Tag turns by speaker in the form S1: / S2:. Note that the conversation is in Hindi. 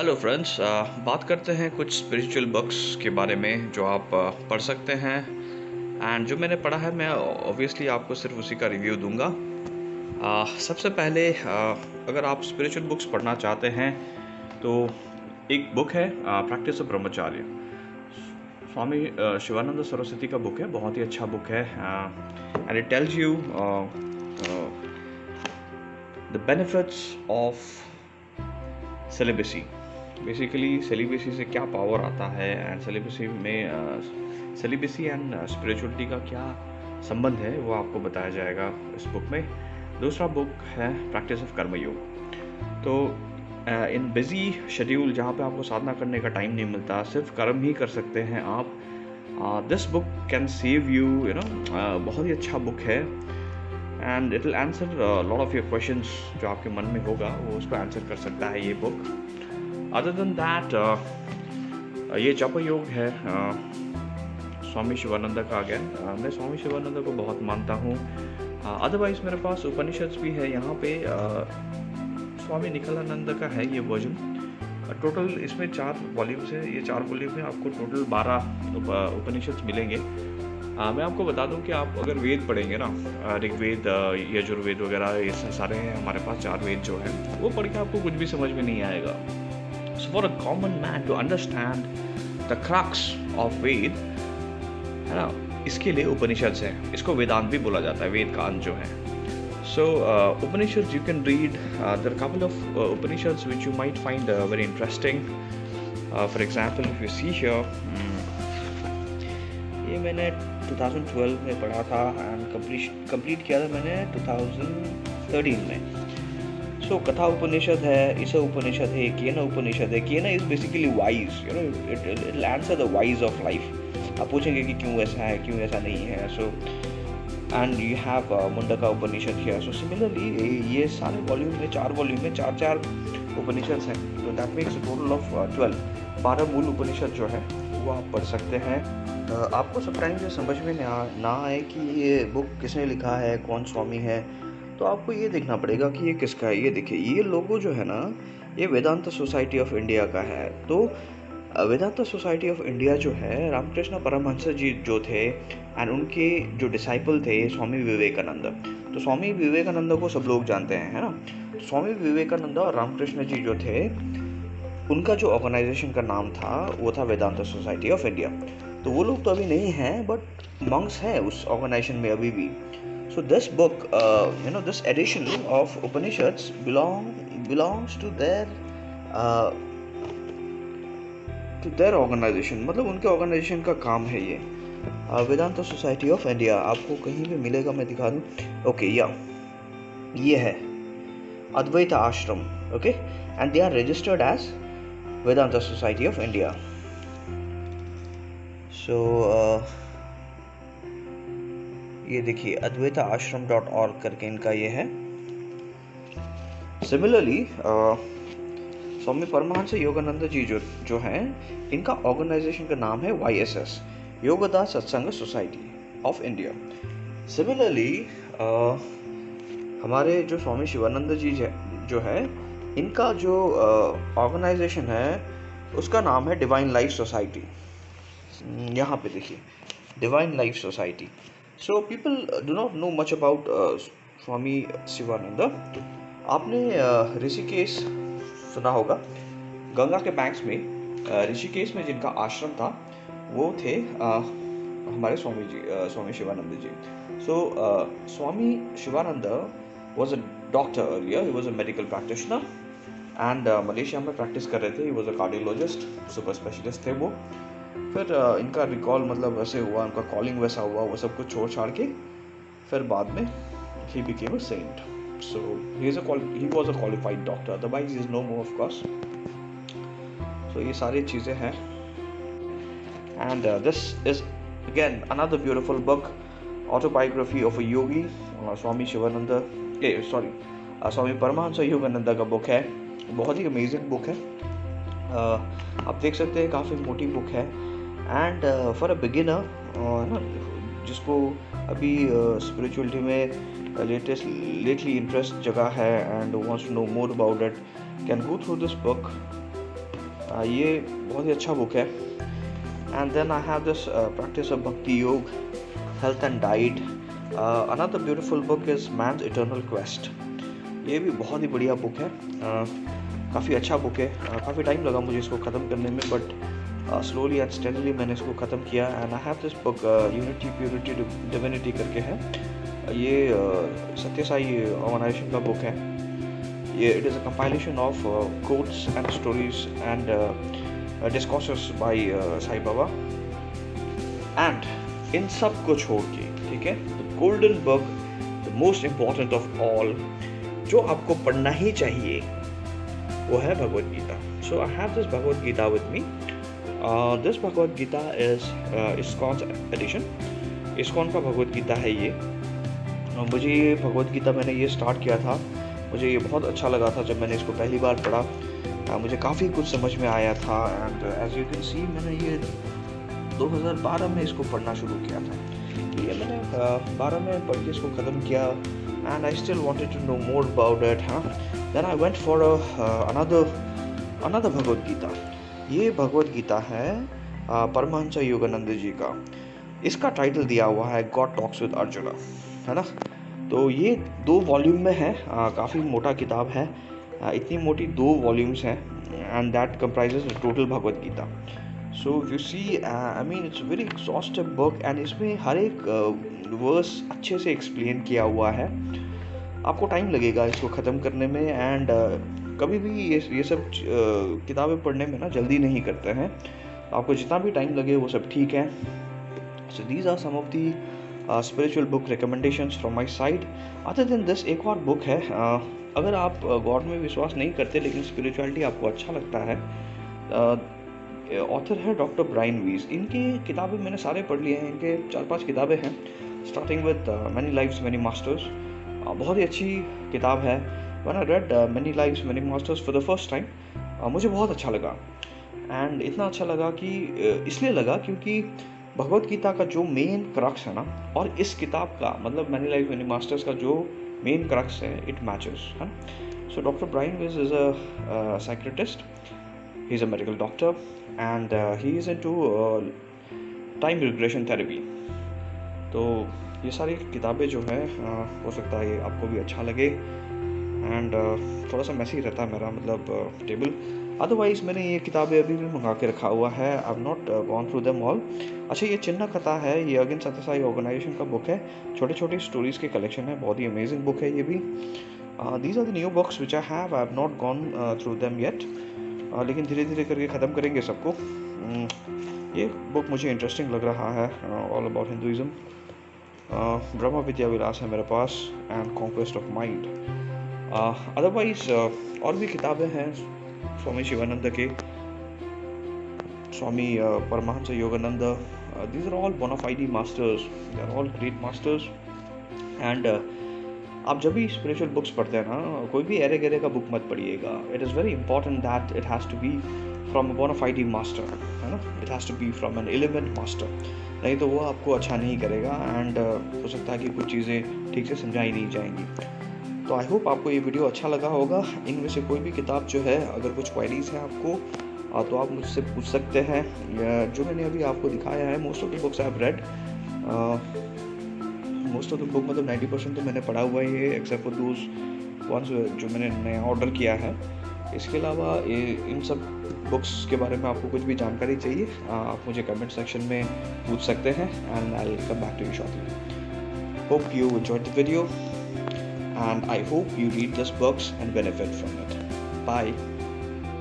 S1: हेलो फ्रेंड्स, बात करते हैं कुछ स्पिरिचुअल बुक्स के बारे में जो आप पढ़ सकते हैं। एंड जो मैंने पढ़ा है मैं ऑब्वियसली आपको सिर्फ उसी का रिव्यू दूंगा। सबसे पहले अगर आप स्पिरिचुअल बुक्स पढ़ना चाहते हैं तो एक बुक है प्रैक्टिस ऑफ ब्रह्मचार्य। स्वामी शिवानंद सरस्वती का बुक है, बहुत ही अच्छा बुक है। And it tells you the benefits of celibacy. Basically celibacy से क्या पावर आता है एंड सेलिबेसी में सेलिबेसी एंड स्पिरिचुअलिटी का क्या संबंध है वो आपको बताया जाएगा इस बुक में। दूसरा बुक है प्रैक्टिस ऑफ कर्मयोग। तो इन बिजी शेड्यूल जहाँ पे आपको साधना करने का टाइम नहीं मिलता, सिर्फ कर्म ही कर सकते हैं आप, this book can save you बहुत ही अच्छा बुक है। And it will answer lot of your questions जो आपके मन में होगा वो उसको आंसर कर सकता है ये बुक। अदर देन दैट ये जप योग है स्वामी शिवानंद का। अगेन मैं स्वामी शिवानंद को बहुत मानता हूँ। अदरवाइज मेरे पास उपनिषद भी है यहाँ पे। स्वामी निखिलानंद का है ये वर्जन। टोटल इसमें 4 वॉल्यूम्स है। ये 4 वॉल्यूम में आपको टोटल 12 उपनिषद मिलेंगे। मैं आपको बता दूं कि आप अगर वेद पढ़ेंगे ना, ऋग्वेद, यजुर्वेद वगैरह, ये सारे हैं हमारे पास 4 वेद जो हैं, वो पढ़ के आपको कुछ भी समझ में नहीं आएगा। So for a common man to understand the crux of Ved, है ना, इसके लिए उपनिषद है। इसको वेदांत भी बोला जाता है, वेद कांत जो है। So Upanishads you can read. There are a couple of Upanishads which you might find very interesting. For example, if you see here, ये मैंने 2012 में पढ़ा था एंड कंप्लीट किया था मैंने 2013 में। सो कथा उपनिषद है, ईसा उपनिषद है, केना उपनिषद है। केना is basically wise, it will answer the wise of life. आप पूछेंगे कि क्यों ऐसा है, क्यों ऐसा नहीं है। So and you have Mundka Upanishad here. So similarly ये सारे वॉल्यूम में 4 वॉल्यूम में 4 उपनिषद हैं। तो that makes a total of 12 मूल उपनिषद जो है वो आप पढ़ सकते हैं। आपको समटाइम्स ये समझ में ना आए कि ये बुक किसने लिखा है, कौन स्वामी है, तो आपको ये देखना पड़ेगा कि ये किसका है। ये देखिए, ये लोगो जो है ना, ये वेदांत सोसाइटी ऑफ इंडिया का है। तो वेदांत सोसाइटी ऑफ इंडिया जो है, रामकृष्ण परमहंस जी जो थे एंड उनके जो डिसाइपल थे स्वामी विवेकानंद। तो स्वामी विवेकानंद को सब लोग जानते हैं, है ना। तो स्वामी विवेकानंद और रामकृष्ण जी जो थे, उनका जो ऑर्गेनाइजेशन का नाम था वो था वेदांत सोसाइटी ऑफ इंडिया। तो वो लोग तो अभी नहीं हैं, बट मंक्स हैं उस ऑर्गेनाइजेशन में अभी भी। So this book, this edition of Upanishads belongs to their organization. मतलब उनके ऑर्गेनाइजेशन का काम है ये। वेदांत सोसाइटी ऑफ इंडिया आपको कहीं भी मिलेगा, मैं दिखा दूँ। ओके, ये है Advaita Ashram. Okay, and they are registered as Vedanta society of India. So ये देखिए, advaitaashram.org करके इनका ये है। सिमिलरली स्वामी परमहंस योगानंद जी जो हैं, इनका ऑर्गेनाइजेशन का नाम है YSS, योगदा सत्संग सोसाइटी ऑफ इंडिया। सिमिलरली हमारे जो स्वामी शिवानंद जी जो है, इनका जो ऑर्गेनाइजेशन है उसका नाम है डिवाइन लाइफ सोसाइटी। यहाँ पे देखिए, divine life society. So people do not know much about स्वामी शिवानंद। आपने ऋषिकेश सुना होगा, गंगा के बैंक्स में ऋषिकेश में जिनका आश्रम था वो थे हमारे स्वामी शिवानंद जी। So Swami Shivanand was a doctor earlier. He was a medical practitioner and Malaysia में प्रैक्टिस कर रहे थे। He was a cardiologist, super specialist थे वो। फिर इनका रिकॉल मतलब वैसे हुआ, उनका कॉलिंग वैसा हुआ, वो सब कुछ छोड़ छाड़ के फिर बाद में he became a saint. So he was a qualified doctor. Otherwise he is no more, of course. So ये सारी चीज़ें हैं। And this is again another beautiful book, autobiography of a yogi, स्वामी शिवानंद स्वामी परमहंस योगानंद का बुक है। बहुत ही अमेजिंग बुक है। आप देख सकते हैं, काफ़ी मोटी बुक है। एंड फॉर अ बिगिनर जिसको अभी स्पिरिचुअलिटी में लेटली इंटरेस्ट जगह है and wants to know more about it, can go through this book ये बहुत ही अच्छा बुक है. And then I have this Practice of Bhakti Yoga, Health and Diet. Another beautiful book is Man's Eternal Quest. ये भी बहुत ही बढ़िया बुक है. काफ़ी अच्छा बुक है. काफ़ी टाइम लगा मुझे इसको ख़त्म करने में, बट स्लोली एंड स्टेडली मैंने इसको ख़त्म किया. And I have this book unity purity divinity करके है. ये सत्य साई ऑर्गेनाइजेशन का बुक है. ये it is a compilation of quotes and stories and discourses by Sai Baba. And इन सब को छोड़ के, ठीक है, the golden book, the most important of all, जो आपको पढ़ना ही चाहिए, वो है Bhagavad Gita. So I have this Bhagavad Gita with me. This Bhagavad Gita is ISKCON edition. ISKCON का भगवद गीता है ये. मुझे ये भगवद गीता मैंने ये स्टार्ट किया था. मुझे ये बहुत अच्छा लगा था जब मैंने इसको पहली बार पढ़ा. मुझे काफ़ी कुछ समझ में आया था. And as you can see, मैंने ये 2012 में इसको पढ़ना शुरू किया था. ये मैंने 12 में पढ़ के इसको ख़त्म किया. And I still wanted to know more about it. Then I went for another Bhagavad Gita. ये भगवद गीता है परमहंस योगानंद जी का. इसका टाइटल दिया हुआ है गॉड टॉक्स विद अर्जुना, है ना. तो ये 2 वॉल्यूम में है. काफ़ी मोटा किताब है. इतनी मोटी 2 वॉल्यूम्स हैं. And that comprises total Bhagavad Gita. So you see, I mean it's very exhaustive book. And इसमें हर एक वर्स अच्छे से एक्सप्लेन किया हुआ है. आपको टाइम लगेगा इसको ख़त्म करने में. एंड कभी भी ये सब किताबें पढ़ने में ना जल्दी नहीं करते हैं. आपको जितना भी टाइम लगे वो सब ठीक है. So these are some of the spiritual book recommendations from my side. Other than this एक और बुक है. अगर आप गॉड में विश्वास नहीं करते लेकिन स्पिरिचुअलिटी आपको अच्छा लगता है, ऑथर है डॉक्टर ब्रायन वीज. इनकी किताबें मैंने सारे पढ़ लिए हैं. इनके 4-5 किताबें हैं, starting with many lives many masters. बहुत ही अच्छी किताब है. When I read many lives many masters for the first time, मुझे बहुत अच्छा लगा. एंड इतना अच्छा लगा कि इसलिए लगा क्योंकि भगवद गीता का जो मेन क्रक्स है ना, और इस किताब का मतलब मैनी लाइव्स मैनी मास्टर्स का जो मेन क्रक्स है, it matches. So doctor Brian Weiss is a psychiatrist. He is a medical doctor and he is into time regression therapy. तो ये सारी किताबें जो है हो सकता है ये आपको भी अच्छा लगे. एंड थोड़ा सा मैसी रहता है मेरा मतलब टेबल. अदरवाइज़ मैंने ये किताबें अभी भी मंगा के रखा हुआ है. आई have not gone through them all. अच्छा, ये चिन्ना कथा है. ये अगेन सत्य साई ऑर्गेनाइजेशन का बुक है. छोटे छोटे स्टोरीज़ के कलेक्शन है. बहुत ही अमेजिंग बुक है ये भी. These are the new books which I have not gone through them yet. लेकिन धीरे धीरे करके ख़त्म करेंगे सबको. ये बुक मुझे इंटरेस्टिंग लग रहा है. All about Hinduism. Brahma Vidya Vilas है मेरे पास. And conquest of mind. Otherwise और भी किताबें हैं स्वामी शिवानंद के, स्वामी Paramahansa Yogananda. these are all bona fide masters. they are all great masters. and आप जब भी स्पिरिचुअल बुक्स पढ़ते हैं ना, कोई भी एरे गेरे का बुक मत पढ़िएगा. It is very important that it has to be from a bona fide master, है ना. It has to be from an element master. नहीं तो वो आपको अच्छा नहीं करेगा. एंड हो सकता है कि कुछ चीज़ें ठीक से समझाई नहीं जाएंगी. तो आई होप आपको ये वीडियो अच्छा लगा होगा. इनमें से कोई भी किताब जो है, अगर कुछ क्वेरीज है आपको तो आप मुझसे पूछ सकते हैं. जो मैंने अभी आपको दिखाया है, most of the books I have read. Most of the book मतलब 90% तो मैंने पढ़ा हुआ है, एक्सेप्ट फॉर दोज वंस जो मैंने नया ऑर्डर किया है. इसके अलावा इन सब बुक्स के बारे में आपको कुछ भी जानकारी चाहिए, आप मुझे कमेंट सेक्शन में पूछ सकते हैं. And I will come back to you shortly. Hope you enjoyed the video and I hope you read these books and benefit from it. Bye.